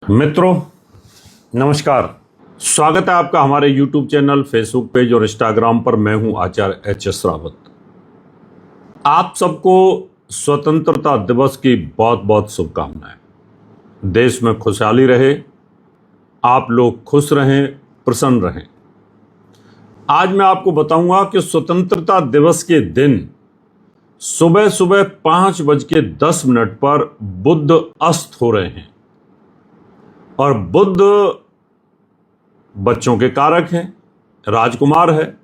मित्रों नमस्कार। स्वागत है आपका हमारे YouTube चैनल, फेसबुक पेज और इंस्टाग्राम पर। मैं हूं आचार्य एच.एस. रावत। आप सबको स्वतंत्रता दिवस की बहुत बहुत शुभकामनाएं। देश में खुशहाली रहे, आप लोग खुश रहें, प्रसन्न रहें। आज मैं आपको बताऊंगा कि स्वतंत्रता दिवस के दिन सुबह सुबह 5:10 पर बुध अस्त हो रहे हैं। और बुध बच्चों के कारक हैं, राजकुमार है,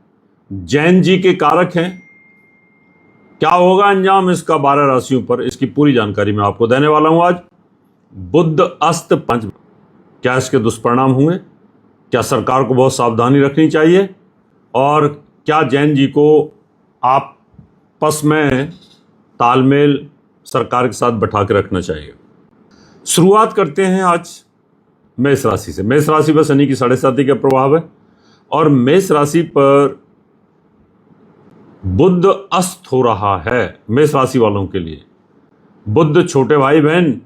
जैन जी के कारक हैं। क्या होगा अंजाम इसका 12 राशियों पर, इसकी पूरी जानकारी मैं आपको देने वाला हूं आज। बुध अस्त 5, क्या इसके दुष्परिणाम होंगे, क्या सरकार को बहुत सावधानी रखनी चाहिए, और क्या जैन जी को आपस में तालमेल सरकार के साथ बैठा के रखना चाहिए। शुरुआत करते हैं आज मेष राशि से। मेष राशि पर शनि की 7.5 का प्रभाव है और मेष राशि पर बुध अस्त हो रहा है। मेष राशि वालों के लिए बुध छोटे भाई बहन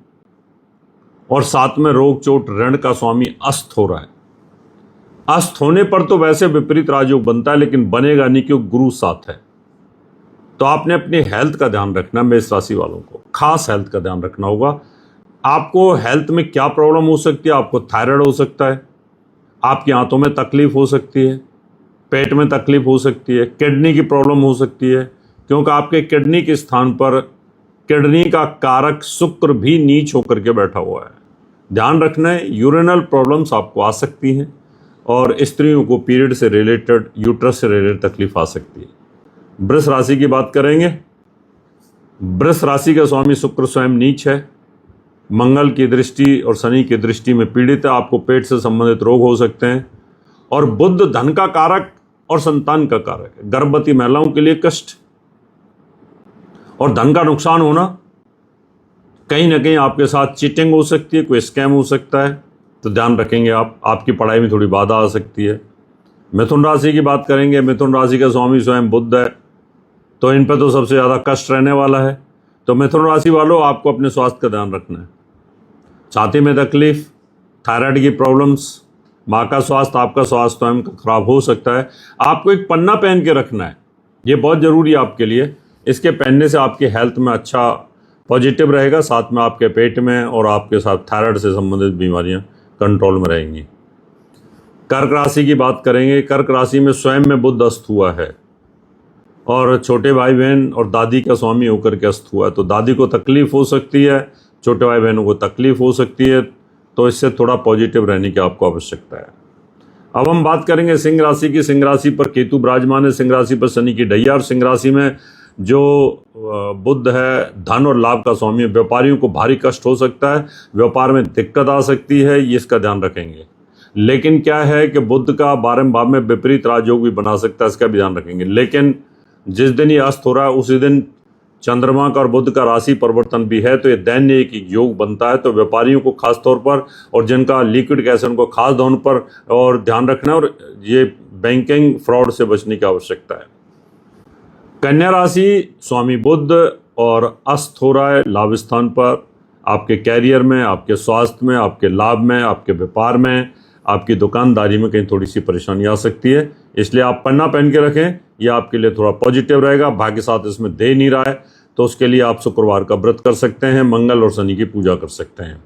और साथ में रोग चोट ऋण का स्वामी अस्त हो रहा है। अस्त होने पर तो वैसे विपरीत राजयोग बनता है, लेकिन बनेगा नहीं क्योंकि गुरु साथ है। तो आपने अपनी हेल्थ का ध्यान रखना। मेष राशि वालों को खास हेल्थ का ध्यान रखना होगा। आपको हेल्थ में क्या प्रॉब्लम हो सकती है? आपको थायराइड हो सकता है, आपकी आंतों में तकलीफ हो सकती है, पेट में तकलीफ हो सकती है, किडनी की प्रॉब्लम हो सकती है, क्योंकि आपके किडनी के स्थान पर किडनी का कारक शुक्र भी नीच होकर के बैठा हुआ है। ध्यान रखना है। यूरिनल प्रॉब्लम्स आपको आ सकती हैं और स्त्रियों को पीरियड से रिलेटेड, यूट्रस से रिलेटेड तकलीफ आ सकती है। वृष राशि की बात करेंगे। वृष राशि का स्वामी शुक्र स्वयं नीच है, मंगल की दृष्टि और शनि की दृष्टि में पीड़ित है। आपको पेट से संबंधित रोग हो सकते हैं। और बुध धन का कारक और संतान का कारक है। गर्भवती महिलाओं के लिए कष्ट और धन का नुकसान होना। कहीं ना कहीं आपके साथ चीटिंग हो सकती है, कोई स्कैम हो सकता है, तो ध्यान रखेंगे आप। आपकी पढ़ाई में थोड़ी बाधा आ सकती है। मिथुन राशि की बात करेंगे। मिथुन राशि का स्वामी स्वयं बुध है, तो इन पर तो सबसे ज़्यादा कष्ट रहने वाला है। तो मिथुन राशि वालों, आपको अपने स्वास्थ्य का ध्यान रखना है। छाती में तकलीफ, थायराइड की प्रॉब्लम्स, माँ का स्वास्थ्य, आपका स्वास्थ्य स्वयं का खराब हो सकता है। आपको एक पन्ना पहन के रखना है, ये बहुत ज़रूरी है आपके लिए। इसके पहनने से आपकी हेल्थ में अच्छा पॉजिटिव रहेगा, साथ में आपके पेट में और आपके साथ थायराइड से संबंधित बीमारियां कंट्रोल में रहेंगी। कर्क राशि की बात करेंगे। कर्क राशि में स्वयं में बुध अस्त हुआ है और छोटे भाई बहन और दादी का स्वामी होकर के अस्त हुआ है, तो दादी को तकलीफ हो सकती है, छोटे भाई बहनों को तकलीफ हो सकती है। तो इससे थोड़ा पॉजिटिव रहने की आपको आवश्यकता है। अब हम बात करेंगे सिंह राशि की। सिंह राशि पर केतु विराजमान है, सिंह राशि पर शनि की ढैया, और सिंह राशि में जो बुध है धन और लाभ का स्वामी है। व्यापारियों को भारी कष्ट हो सकता है, व्यापार में दिक्कत आ सकती है, ये इसका ध्यान रखेंगे। लेकिन क्या है कि बुध का 12वें भाव में विपरीत राजयोग भी बना सकता है, इसका भी ध्यान रखेंगे। लेकिन जिस दिन ये अस्त हो रहा है उसी दिन चंद्रमा का और बुध का राशि परिवर्तन भी है, तो ये दैन्य एक योग बनता है। तो व्यापारियों को खास तौर पर और जिनका लिक्विड कैश है उनको खास तौर पर और ध्यान रखना है, और ये बैंकिंग फ्रॉड से बचने की आवश्यकता है। कन्या राशि स्वामी बुध और अस्त हो रहा है लाभ स्थान पर। आपके कैरियर में, आपके स्वास्थ्य में, आपके लाभ में, आपके व्यापार में, आपकी दुकानदारी में कहीं थोड़ी सी परेशानी आ सकती है, इसलिए आप पन्ना पहन के रखें। यह आपके लिए थोड़ा पॉजिटिव रहेगा। भाग्य साथ इसमें दे नहीं रहा है, तो उसके लिए आप शुक्रवार का व्रत कर सकते हैं, मंगल और शनि की पूजा कर सकते हैं।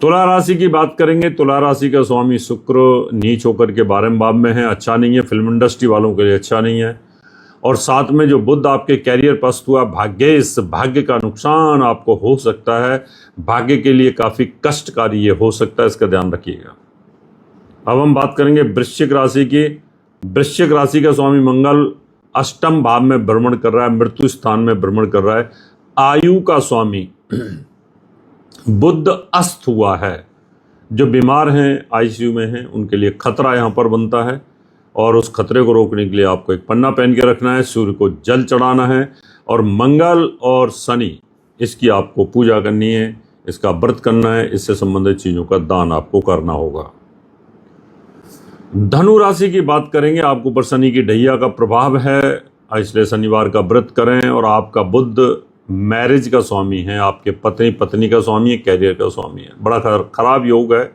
तुला राशि की बात करेंगे। तुला राशि का स्वामी शुक्र नीच होकर के 12वें भाव में है, अच्छा नहीं है। फिल्म इंडस्ट्री वालों के लिए अच्छा नहीं है। और साथ में जो बुध आपके कैरियर पर अस्त हुआ, भाग्य, इस भाग्य का नुकसान आपको हो सकता है। भाग्य के लिए काफ़ी कष्टकारी ये हो सकता है, इसका ध्यान रखिएगा। अब हम बात करेंगे वृश्चिक राशि की। वृश्चिक राशि का स्वामी मंगल अष्टम भाव में भ्रमण कर रहा है, मृत्यु स्थान में भ्रमण कर रहा है। आयु का स्वामी बुध अस्त हुआ है। जो बीमार हैं, आईसीयू में हैं, उनके लिए खतरा यहाँ पर बनता है, और उस खतरे को रोकने के लिए आपको एक पन्ना पहन के रखना है, सूर्य को जल चढ़ाना है, और मंगल और शनि इसकी आपको पूजा करनी है, इसका व्रत करना है, इससे संबंधित चीज़ों का दान आपको करना होगा। धनु राशि की बात करेंगे। आपको ऊपर शनि की ढैया का प्रभाव है, इसलिए शनिवार का व्रत करें। और आपका बुध मैरिज का स्वामी है, आपके पत्नी पत्नी का स्वामी है, कैरियर का स्वामी है। बड़ा खराब योग है,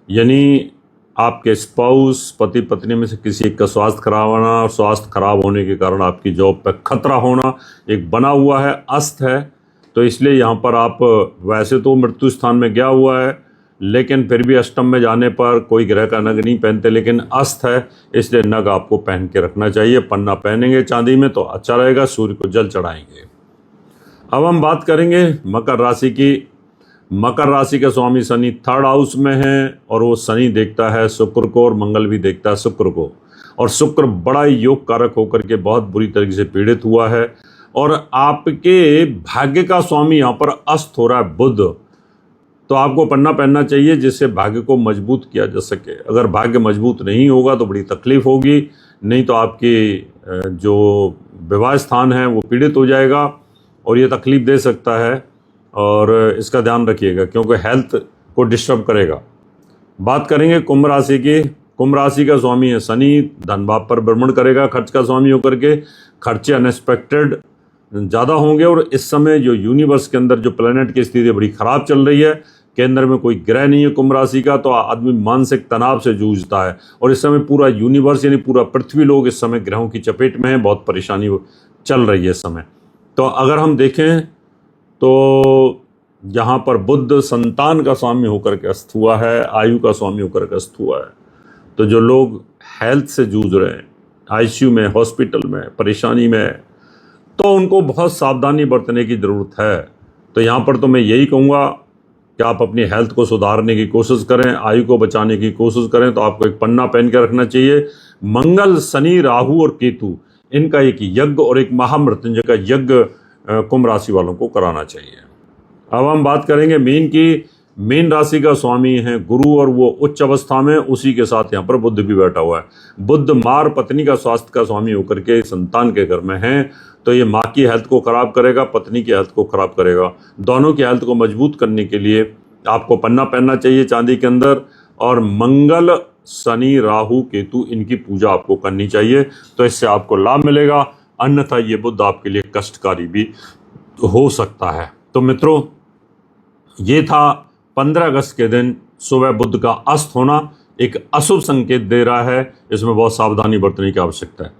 यानी आपके स्पाउस पति पत्नी में से किसी एक का स्वास्थ्य खराब होना और स्वास्थ्य खराब होने के कारण आपकी जॉब पर खतरा होना एक बना हुआ है, अस्त है। तो इसलिए यहाँ पर आप, वैसे तो मृत्यु स्थान में गया हुआ है, लेकिन फिर भी अष्टम में जाने पर कोई ग्रह का नग नहीं पहनते, लेकिन अस्त है, इसलिए नग आपको पहन के रखना चाहिए। पन्ना पहनेंगे चांदी में तो अच्छा रहेगा, सूर्य को जल चढ़ाएंगे। अब हम बात करेंगे मकर राशि की। मकर राशि का स्वामी शनि 3rd हाउस में है और वो शनि देखता है शुक्र को और मंगल भी देखता है शुक्र को। और शुक्र बड़ा ही योग कारक होकर के बहुत बुरी तरीके से पीड़ित हुआ है। और आपके भाग्य का स्वामी यहाँ पर अस्त हो रहा है बुध। तो आपको पन्ना पहनना चाहिए जिससे भाग्य को मजबूत किया जा सके। अगर भाग्य मजबूत नहीं होगा तो बड़ी तकलीफ होगी, नहीं तो आपकी जो विवाह स्थान है वो पीड़ित हो जाएगा और ये तकलीफ दे सकता है। और इसका ध्यान रखिएगा क्योंकि हेल्थ को डिस्टर्ब करेगा। बात करेंगे कुंभ राशि की। कुंभ राशि का स्वामी है शनि, धन भाव पर भ्रमण करेगा खर्च का स्वामी होकर के। खर्चे अनएक्सपेक्टेड ज़्यादा होंगे और इस समय जो यूनिवर्स के अंदर जो प्लेनेट की स्थिति बड़ी ख़राब चल रही है, केंद्र में कोई ग्रह नहीं है कुंभ राशि का, तो आदमी मानसिक तनाव से जूझता है। और इस समय पूरा यूनिवर्स यानी पूरा पृथ्वी लोग इस समय ग्रहों की चपेट में है, बहुत परेशानी चल रही है इस समय। तो अगर हम देखें तो यहाँ पर बुध संतान का स्वामी होकर के अस्त हुआ है, आयु का स्वामी होकर के अस्त हुआ है। तो जो लोग हेल्थ से जूझ रहे हैं, आईसीयू में, हॉस्पिटल में, परेशानी में, तो उनको बहुत सावधानी बरतने की ज़रूरत है। तो यहाँ पर तो मैं यही कहूँगा कि आप अपनी हेल्थ को सुधारने की कोशिश करें, आयु को बचाने की कोशिश करें। तो आपको एक पन्ना पहन के रखना चाहिए। मंगल, शनि, राहु और केतु, इनका एक यज्ञ और एक महामृत्युंजय का यज्ञ कुंभ राशि वालों को कराना चाहिए। अब हम बात करेंगे मीन की। मीन राशि का स्वामी है गुरु और वो उच्च अवस्था में, उसी के साथ यहाँ पर बुध भी बैठा हुआ है। बुध मार पत्नी का स्वास्थ्य का स्वामी होकर के संतान के घर में है। तो ये माँ की हेल्थ को खराब करेगा, पत्नी की हेल्थ को खराब करेगा। दोनों की हेल्थ को मजबूत करने के लिए आपको पन्ना पहनना चाहिए चांदी के अंदर। और मंगल, शनि, राहु, केतु, इनकी पूजा आपको करनी चाहिए, तो इससे आपको लाभ मिलेगा। अन्यथा ये बुध आपके लिए कष्टकारी भी हो सकता है। तो मित्रों, ये था 15 अगस्त के दिन सुबह बुध का अस्त होना, एक अशुभ संकेत दे रहा है। इसमें बहुत सावधानी बरतने की आवश्यकता है।